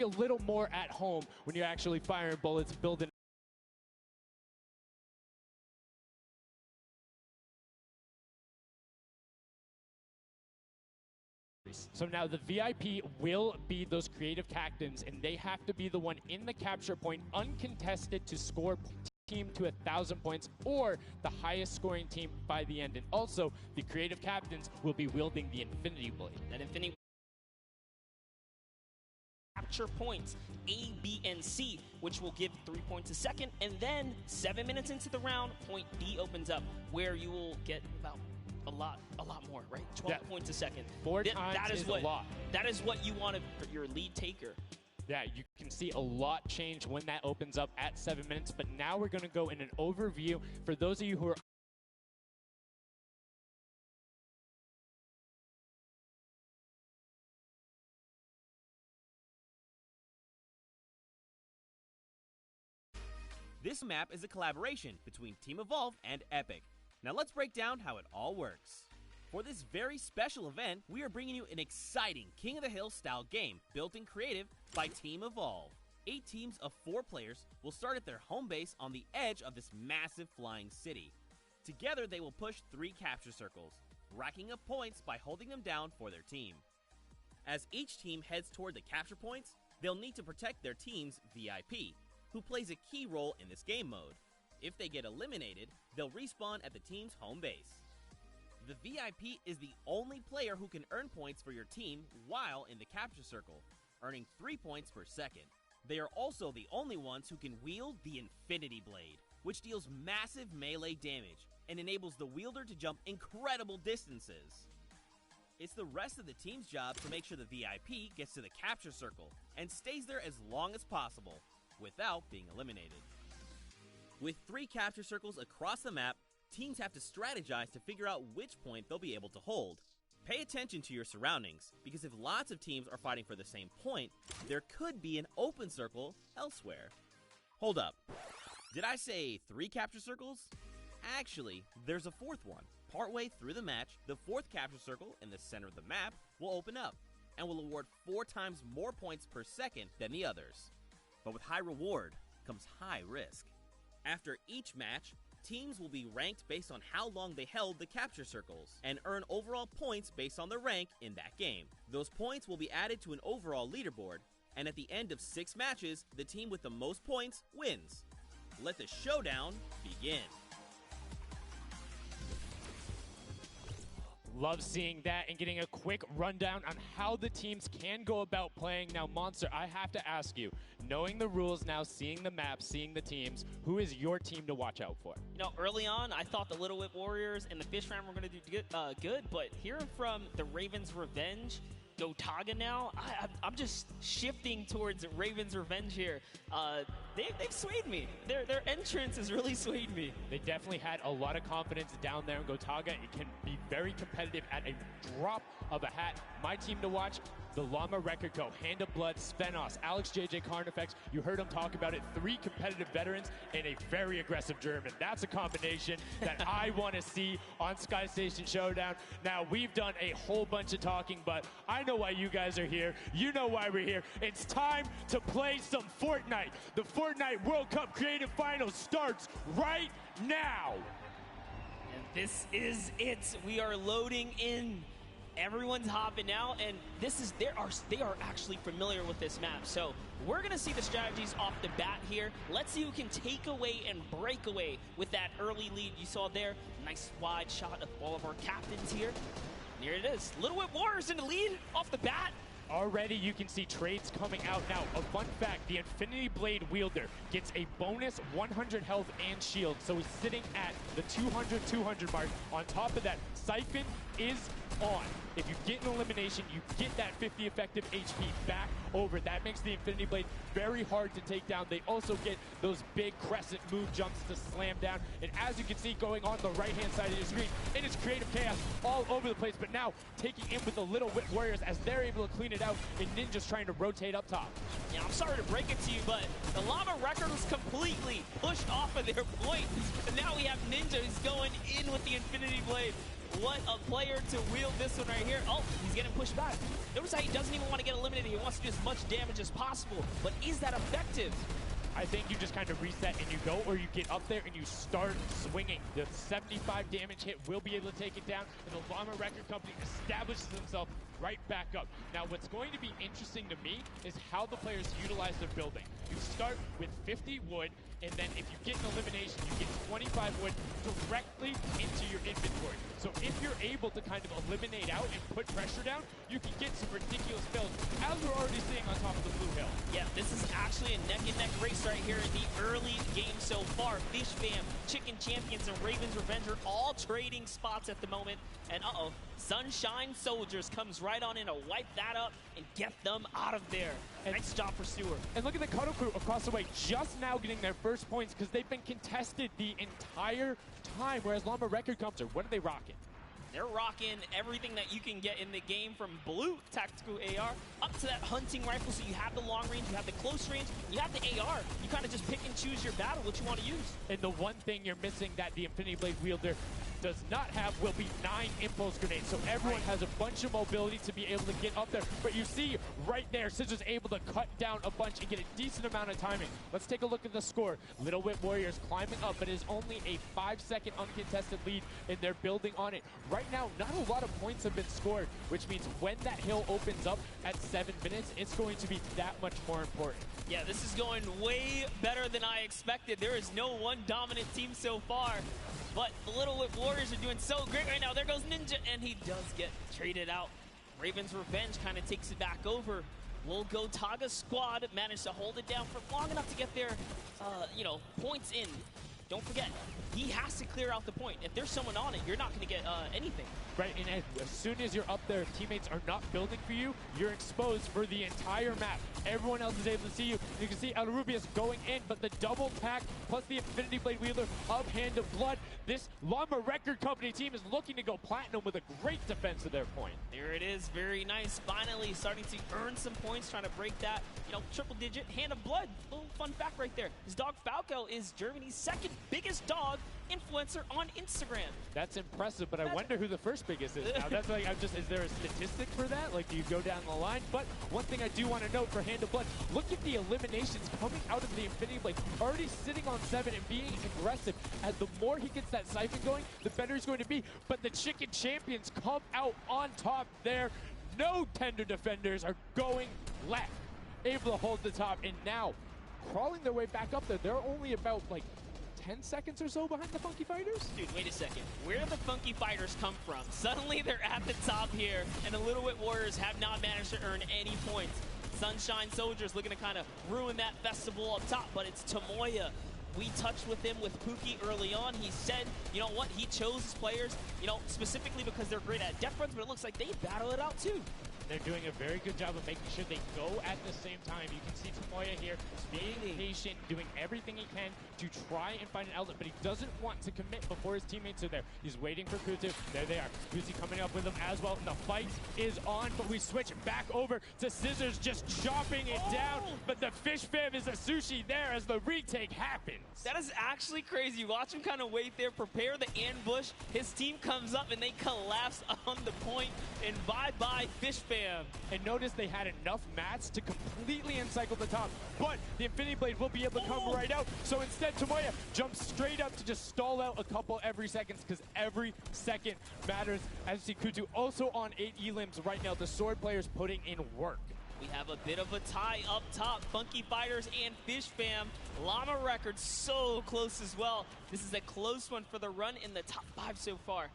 a little more at home when you're actually firing bullets, building. So now the VIP will be those creative captains, and they have to be the one in the capture point, uncontested, to score team to 1,000 points or the highest scoring team by the end. And also, the creative captains will be wielding the Infinity Blade. That Infinity capture points A, B, and C, which will give 3 points a second, and then 7 minutes into the round, point D opens up, where you will get about a lot more, right? 12 points a second. Four times is a lot. That is what you want for your lead taker. Yeah, you can see a lot change when that opens up at 7 minutes, but now we're going to go in an overview for those of you who are This map is a collaboration between Team Evolve and Epic. Now let's break down how it all works. For this very special event, we are bringing you an exciting King of the Hill style game built in creative by Team Evolve. 8 teams of 4 players will start at their home base on the edge of this massive flying city. Together they will push 3 capture circles, racking up points by holding them down for their team. As each team heads toward the capture points, they'll need to protect their team's VIP, who plays a key role in this game mode. If they get eliminated, they'll respawn at the team's home base. The VIP is the only player who can earn points for your team while in the capture circle, earning 3 points per second. They are also the only ones who can wield the Infinity Blade, which deals massive melee damage and enables the wielder to jump incredible distances. It's the rest of the team's job to make sure the VIP gets to the capture circle and stays there as long as possible without being eliminated. With 3 capture circles across the map, teams have to strategize to figure out which point they'll be able to hold. Pay attention to your surroundings, because if lots of teams are fighting for the same point, there could be an open circle elsewhere. Hold up. Did I say 3 capture circles? Actually, there's a 4th one. Partway through the match, the 4th capture circle in the center of the map will open up and will award 4 times more points per second than the others. But with high reward comes high risk. After each match, teams will be ranked based on how long they held the capture circles and earn overall points based on their rank in that game. Those points will be added to an overall leaderboard, and at the end of 6 matches, the team with the most points wins. Let the showdown begin. Love seeing that and getting a quick rundown on how the teams can go about playing. Now, Monster, I have to ask you, knowing the rules now, seeing the map, seeing the teams, who is your team to watch out for? You know, early on, I thought the Little Whip Warriors and the Fish Ram were going to do good, but hearing from the Ravens Revenge, Gotaga now, I'm just shifting towards Ravens Revenge here. They've swayed me. Their entrance has really swayed me. They definitely had a lot of confidence down there in Gotaga. It can be very competitive at a drop of a hat. My team to watch, the Llama Record Co., Hand of Blood, Spenos, Alex JJ Carnifex. You heard him talk about it. 3 competitive veterans and a very aggressive German. That's a combination that I want to see on Sky Station Showdown. Now, we've done a whole bunch of talking, but I know why you guys are here. You know why we're here. It's time to play some Fortnite. The Fortnite World Cup Creative Finals starts right now. And this is it. We are loading in. Everyone's hopping now, and they are actually familiar with this map. So we're gonna see the strategies off the bat here. Let's see who can take away and break away with that early lead you saw there. Nice wide shot of all of our captains here. And here it is. Little Whip Warriors in the lead off the bat. Already you can see trades coming out now. A fun fact, the Infinity Blade wielder gets a bonus 100 health and shield, so he's sitting at the 200 mark. On top of that, Siphon is on. If you get an elimination, you get that 50 effective HP back over. That makes the Infinity Blade very hard to take down. They also get those big crescent move jumps to slam down. And as you can see going on the right-hand side of your screen, it is creative chaos all over the place. But now taking in with the Little Whip Warriors as they're able to clean it out, and Ninja's trying to rotate up top. Yeah, I'm sorry to break it to you, but the Llama Record was completely pushed off of their point. And now we have Ninja who's going in with the Infinity Blade. What a player to wield this one right here. Oh, he's getting pushed back. Notice how he doesn't even want to get eliminated. He wants to do as much damage as possible. But is that effective? I think you just kind of reset and you go, or you get up there and you start swinging. The 75 damage hit will be able to take it down, and the Llama Record Company establishes himself right back up. Now, what's going to be interesting to me is how the players utilize their building. You start with 50 wood, and then if you get an elimination, you get 25 wood directly into your inventory. So if you're able to kind of eliminate out and put pressure down, you can get some ridiculous builds, as we're already seeing on top of the Blue Hill. Yeah, this is actually a neck-and-neck race right here in the early game so far. Fish Fam, Chicken Champions, and Raven's Revenge are all trading spots at the moment. And Sunshine Soldiers comes right on in to wipe that up and get them out of there. And nice job for Stewart. And look at the Cuddle Crew across the way, just now getting their first points because they've been contested the entire time, whereas Llama Record comes, what are they rocking? They're rocking everything that you can get in the game, from blue tactical AR up to that hunting rifle. So you have the long range, you have the close range, you have the AR. You kind of just pick and choose your battle, what you want to use. And the one thing you're missing that the Infinity Blade wielder does not have will be 9 impulse grenades. So everyone has a bunch of mobility to be able to get up there. But you see right there, Scissors able to cut down a bunch and get a decent amount of timing. Let's take a look at the score. Little Whip Warriors climbing up, but it is only a 5-second uncontested lead, and they're building on it. Right now, not a lot of points have been scored, which means when that hill opens up at 7 minutes, it's going to be that much more important. Yeah, this is going way better than I expected. There is no one dominant team so far. But the Little Whip Warriors are doing so great right now. There goes Ninja, and he does get traded out. Raven's Revenge kind of takes it back over. We'll go Taga's squad managed to hold it down for long enough to get their, points in. Don't forget, he has to clear out the point. If there's someone on it, you're not going to get anything. Right, and as soon as you're up there, teammates are not building for you, you're exposed for the entire map. Everyone else is able to see you. You can see El Rubius going in, but the double tack plus the Infinity Blade wielder of Hand of Blood. This Llama Record Company team is looking to go platinum with a great defense of their point. There it is, very nice. Finally starting to earn some points, trying to break that, triple digit. Hand of Blood, little fun fact right there. His dog Falco is Germany's second biggest dog influencer on Instagram. That's impressive, but I wonder who the first biggest is now. That's like, is there a statistic for that? Like, do you go down the line? But one thing I do want to note for Hand of Blood, look at the eliminations coming out of the Infinity Blade. Already sitting on 7 and being aggressive. As the more he gets that siphon going, the better he's going to be. But the Chicken Champions come out on top there. No tender defenders are going left. Able to hold the top, and now crawling their way back up there. They're only about, 10 seconds or so behind the Funky Fighters? Dude, wait a second. Where did the Funky Fighters come from? Suddenly they're at the top here, and the Little Whip Warriors have not managed to earn any points. Sunshine Soldiers looking to kind of ruin that festival up top, but it's Tomoya. We touched with him with Pookie early on. He said, you know what, he chose his players, specifically because they're great at depth runs, but it looks like they battle it out too. They're doing a very good job of making sure they go at the same time. You can see Tomoya here being patient, doing everything he can to try and find an outlet, but he doesn't want to commit before his teammates are there. He's waiting for Kutu. There they are. Kutu coming up with him as well. The fight is on, but we switch back over to Scissors just chopping it down, but the Fish Fam is a sushi there as the retake happens. That is actually crazy. Watch him kind of wait there, prepare the ambush. His team comes up and they collapse on the point, and bye-bye Fish Fam. And notice they had enough mats to completely encircle the top, but the Infinity Blade will be able to come right out. So instead, Tomoya jumps straight up to just stall out a couple every seconds, because every second matters. As you see Kutu also on 8 elims right now. The sword players putting in work. We have a bit of a tie up top. Funky Fighters and Fish Fam. Llama Record so close as well. This is a close one for the run in the top 5 so far.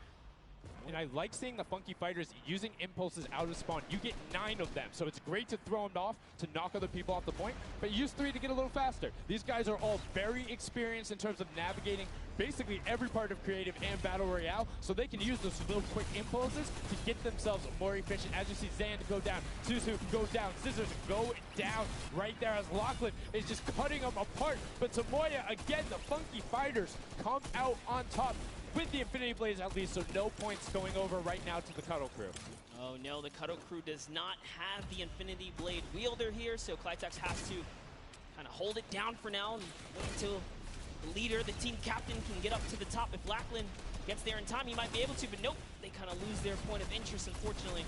And I like seeing the Funky Fighters using impulses out of spawn. You get 9 of them, so it's great to throw them off to knock other people off the point, but use 3 to get a little faster. These guys are all very experienced in terms of navigating basically every part of creative and battle royale, so they can use those little quick impulses to get themselves more efficient. As you see Zan go down, Suzu go down, Scissors go down right there as Lachlan is just cutting them apart. But Tomoya, again, the Funky Fighters come out on top with the Infinity Blades at least, so no points going over right now to the Cuddle Crew. Oh no, the Cuddle Crew does not have the Infinity Blade wielder here, so Clitex has to kind of hold it down for now and wait until the leader, the team captain, can get up to the top. If Lachlan gets there in time, he might be able to, but nope, they kind of lose their point of interest, unfortunately.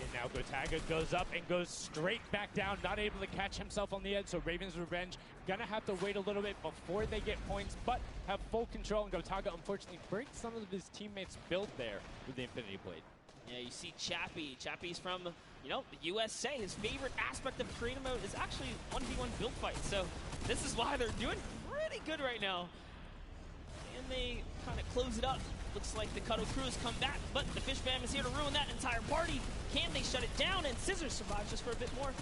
And now Gotaga goes up and goes straight back down, not able to catch himself on the edge, so Raven's Revenge gonna have to wait a little bit before they get points, but have full control, and Gotaga unfortunately breaks some of his teammates' build there with the Infinity Blade. Yeah, you see Chappie. Chappie's from, you know, the USA. His favorite aspect of creative mode is actually 1v1 build fights, so this is why they're doing pretty good right now. And they kind of close it up. Looks like the Cuddle Crew has come back, but the Fish Fam is here to ruin that entire party. Can they shut it down? And Scissors survives just for a bit more.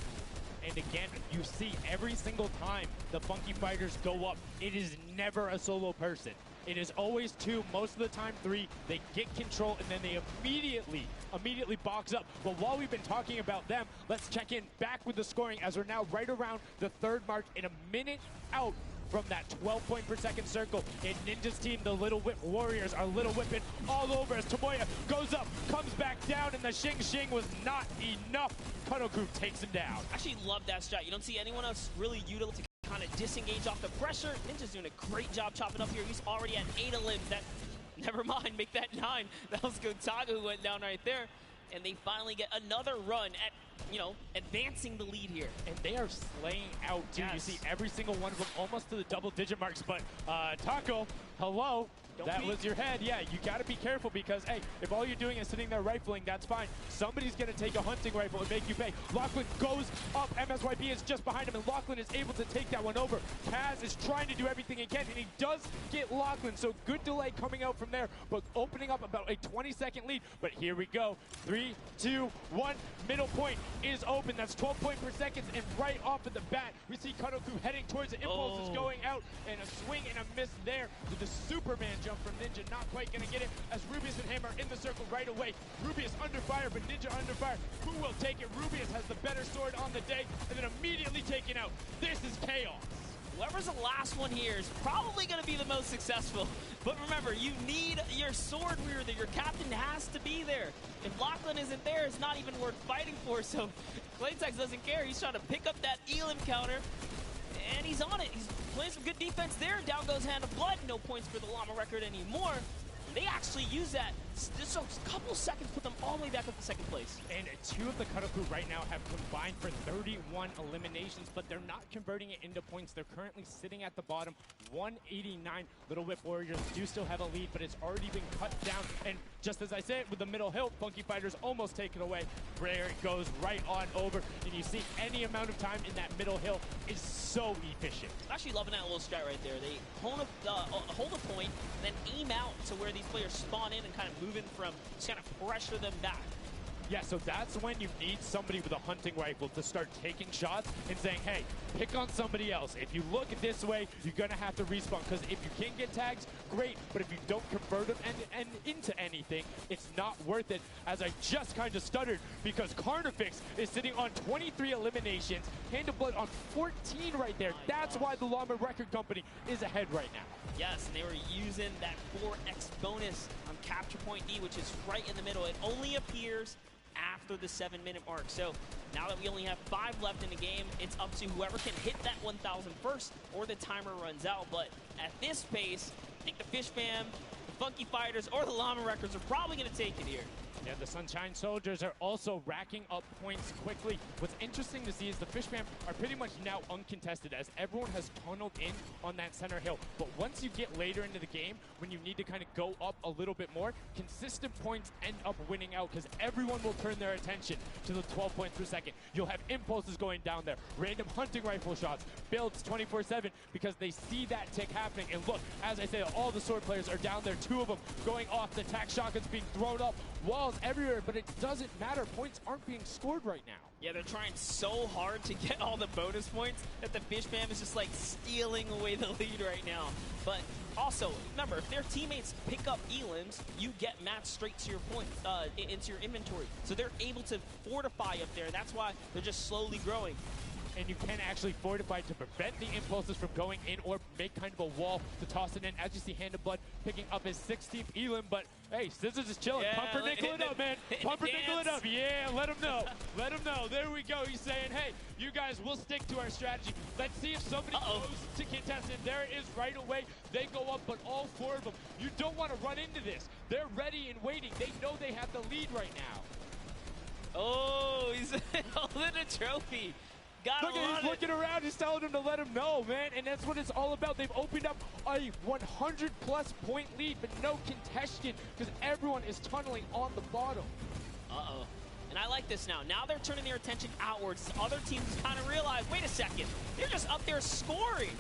And again, you see every single time the Funky Fighters go up, it is never a solo person. It is always two, most of the time three. They get control and then they immediately box up. But while we've been talking about them, let's check in back with the scoring as we're now right around the third mark in a minute out from that 12 point per second circle. And Ninja's team, the Little Whip Warriors, are Little Whipping all over as Tomoya goes up, comes back down, and the Xing Xing was not enough. Cuddle Crew takes him down. Actually love that strat. You don't see anyone else really utilizing to kind of disengage off the pressure. Ninja's doing a great job chopping up here. He's already at 8 of limbs. That, never mind, make that 9. That was Gotaga who went down right there. And they finally get another run at, you know, advancing the lead here. And they are slaying out, too. Yes. You see every single one of them almost to the double-digit marks. But Taco, hello. That was your head. Yeah, you got to be careful because, hey, if all you're doing is sitting there rifling, that's fine. Somebody's going to take a hunting rifle and make you pay. Lachlan goes up. MSYP is just behind him, and Lachlan is able to take that one over. Kaz is trying to do everything he can, and he does get Lachlan. So good delay coming out from there, but opening up about a 20-second lead. But here we go. 3, 2, 1. Middle point is open. That's 12 points per second, and right off of the bat, we see Cuddle Crew heading towards it. Impulse is going out, and a swing and a miss there with the Superman jump from Ninja. Not quite going to get it as Rubius and Hammer in the circle right away. Rubius under fire, but Ninja under fire. Who will take it? Rubius has the better sword on the day, and then immediately taken out. This is chaos. Whoever's the last one here is probably going to be the most successful. But remember, you need your sword wielder. Your captain has to be there. If Lachlan isn't there, it's not even worth fighting for. So Claytex doesn't care. He's trying to pick up that Elim counter. And he's on it. He's playing some good defense there. Down goes Hand of Blood. No points for the Llama record anymore. They actually use that. Just a couple seconds put them all the way back up to second place. And two of the Cuddle Crew right now have combined for 31 eliminations, but they're not converting it into points. They're currently sitting at the bottom, 189. Little Whip Warriors do still have a lead, but it's already been cut down. And just as I said, with the middle hill, Funky Fighters almost take it away. There it goes right on over. And you see any amount of time in that middle hill is so efficient. Actually loving that little strat right there. They hold a point, then aim out to where these players spawn in and kind of move in from, just kind of pressure them back. Yeah, so that's when you need somebody with a hunting rifle to start taking shots and saying, hey, pick on somebody else. If you look this way, you're going to have to respawn, because if you can get tags, great, but if you don't convert them and into anything, it's not worth it, as I just kind of stuttered, because Carnifex is sitting on 23 eliminations, Hand of Blood on 14 right there. That's why the Llama Record Company is ahead right now. Yes, and they were using that 4x bonus on Capture Point D, which is right in the middle. It only appears after the 7-minute mark. So now that we only have 5 left in the game, it's up to whoever can hit that 1,000 first or the timer runs out. But at this pace, I think the Fish Fam, the Funky Fighters, or the Llama Records are probably going to take it here. Yeah, the Sunshine Soldiers are also racking up points quickly. What's interesting to see is the Fish Fam are pretty much now uncontested, as everyone has tunneled in on that center hill. But once you get later into the game, when you need to kind of go up a little bit more, consistent points end up winning out, because everyone will turn their attention to the 12 points per second. You'll have impulses going down there, random hunting rifle shots, builds 24/7, because they see that tick happening. And look, as I say, all the sword players are down there, 2 of them going off, the tac shotguns being thrown up, walls everywhere, but it doesn't matter. Points aren't being scored right now. Yeah, they're trying so hard to get all the bonus points that the Fish Fam is just like stealing away the lead right now. But also, remember, if their teammates pick up elims, you get matched straight to your points, into your inventory. So they're able to fortify up there. That's why they're just slowly growing. and you can actually fortify to prevent the impulses from going in or make kind of a wall to toss it in. As you see, Hand of Blood picking up his 16th elim, but hey, Scissors is chilling. Yeah, Pumpernickel it up, man. Pumpernickel it up. Yeah, let him know. Let him know. There we go. He's saying, hey, you guys, we'll stick to our strategy. Let's see if somebody goes to contest it. There it is right away. They go up, but all four of them, you don't want to run into this. They're ready and waiting. They know they have the lead right now. Oh, he's holding a trophy. Look at he's looking around, he's telling them to let him know, man, and that's what it's all about. They've opened up a 100-plus point lead, but no contention because everyone is tunneling on the bottom. Uh-oh. And I like this now. Now they're turning their attention outwards. Other teams kind of realize, wait a second, they're just up there scoring.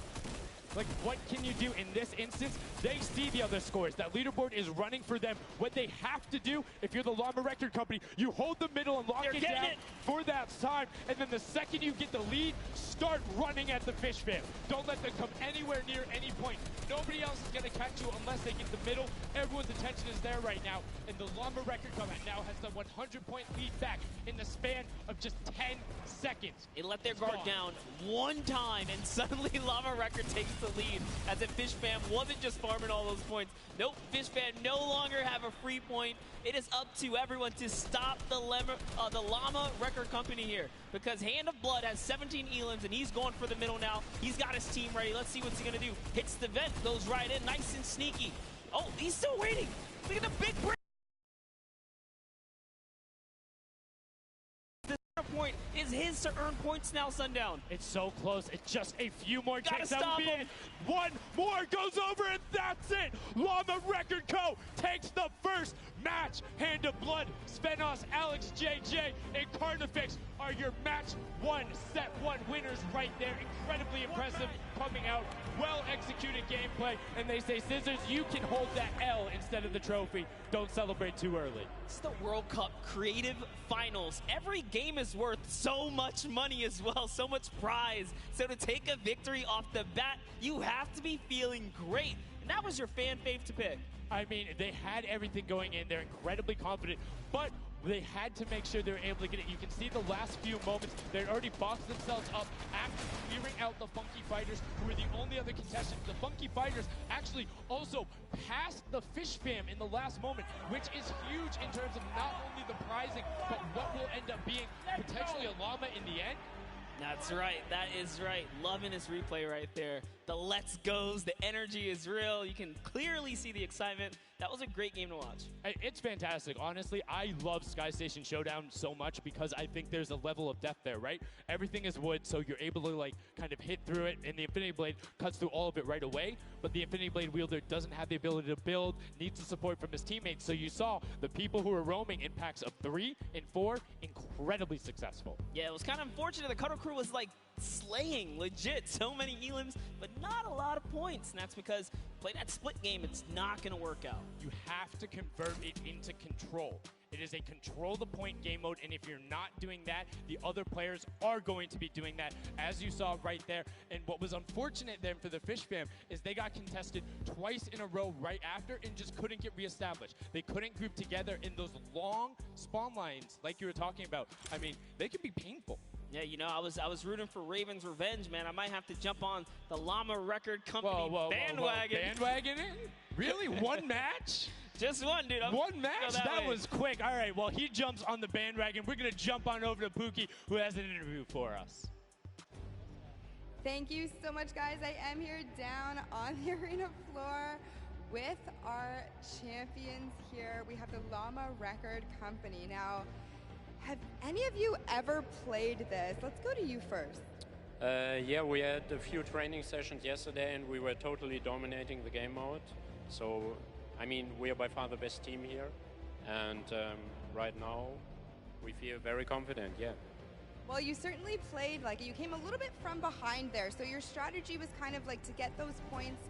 Like, what can you do in this instance? They see the other scores. That leaderboard is running for them. What they have to do, if you're the Llama Record Company, you hold the middle and lock it down for that time. And then the second you get the lead, start running at the fish fam. Don't let them come anywhere near any point. Nobody else is going to catch you unless they get the middle. Everyone's attention is there right now. And the Llama Record Company now has the 100-point lead back in the span of just 10 seconds. They let their guard down one time, and suddenly Llama Record takes the lead, as if Fish Fam wasn't just farming all those points. Nope, Fish Fam no longer have a free point. It is up to everyone to stop the Llama Record Company here, because Hand of Blood has 17 elims, and he's going for the middle now. He's got his team ready. Let's see what's he going to do. Hits the vent, goes right in, nice and sneaky. Oh, he's still waiting. Look at the big break. Point is his to earn points now, Sundown. It's so close. It's just a few more kicks. Gotta stop him. One more goes over, and that's it. Llama Record Co. takes the first match. Hand of Blood, Spenos, Alex JJ, and Carnifex are your match one, set one winners right there. Incredibly impressive coming out. Well-executed gameplay. And they say, Scissors, you can hold that L instead of the trophy. Don't celebrate too early. It's the World Cup Creative Finals. Every game is worth so much money as well, so much prize. So to take a victory off the bat, you have to be feeling great. And that was your fan fave to pick. I mean, they had everything going in. They're incredibly confident, but they had to make sure they were able to get it. You can see the last few moments, they'd already boxed themselves up after clearing out the Funky Fighters, who were the only other contestants. The Funky Fighters actually also passed the Fish Fam in the last moment, which is huge in terms of not only the prizing, but what will end up being potentially a llama in the end. That's right. That is right. Loving his replay right there. The let's goes, the energy is real. You can clearly see the excitement. That was a great game to watch. It's fantastic. Honestly, I love Sky Station Showdown so much because I think there's a level of depth there, right? Everything is wood, so you're able to like kind of hit through it, and the Infinity Blade cuts through all of it right away, but the Infinity Blade wielder doesn't have the ability to build, needs the support from his teammates. So you saw the people who were roaming in packs of 3 and 4, incredibly successful. Yeah, it was kind of unfortunate. The Cutter Crew was like slaying, legit. So many elims, but not a lot of points. And that's because play that split game, it's not going to work out. You have to convert it into control. It is a control the point game mode, and if you're not doing that, the other players are going to be doing that, as you saw right there. And what was unfortunate then for the Fish Fam is they got contested twice in a row right after and just couldn't get reestablished. They couldn't group together in those long spawn lines like you were talking about. I mean, they can be painful. Yeah, you know, I was rooting for Raven's revenge, man. I might have to jump on the Llama Record Company bandwagon. Bandwagon it? Really? One match? Just one, dude. One match? That was quick. All right, well, he jumps on the bandwagon. We're going to jump on over to Pookie, who has an interview for us. Thank you so much, guys. I am here down on the arena floor with our champions here. We have the Llama Record Company. Now, have any of you ever played this? Let's go to you first. Yeah, we had a few training sessions yesterday, and we were totally dominating the game mode. So, I mean, we are by far the best team here, and right now we feel very confident, yeah. Well, you certainly played, like, you came a little bit from behind there, so your strategy was kind of like to get those points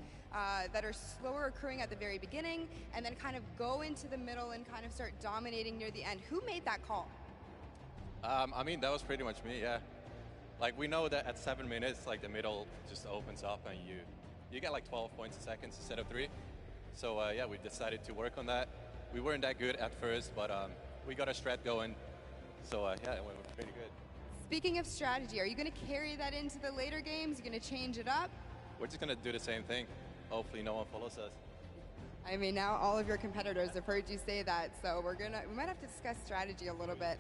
that are slower occurring at the very beginning, and then kind of go into the middle and kind of start dominating near the end. Who made that call? I mean, that was pretty much me, yeah. Like, we know that at 7 minutes, like, the middle just opens up and you get like 12 points a second instead of 3. So, yeah, we decided to work on that. We weren't that good at first, but we got a strat going. So, yeah, it went pretty good. Speaking of strategy, are you going to carry that into the later games? You're going to change it up? We're just going to do the same thing. Hopefully no one follows us. I mean, now all of your competitors have heard you say that, so we might have to discuss strategy a little bit.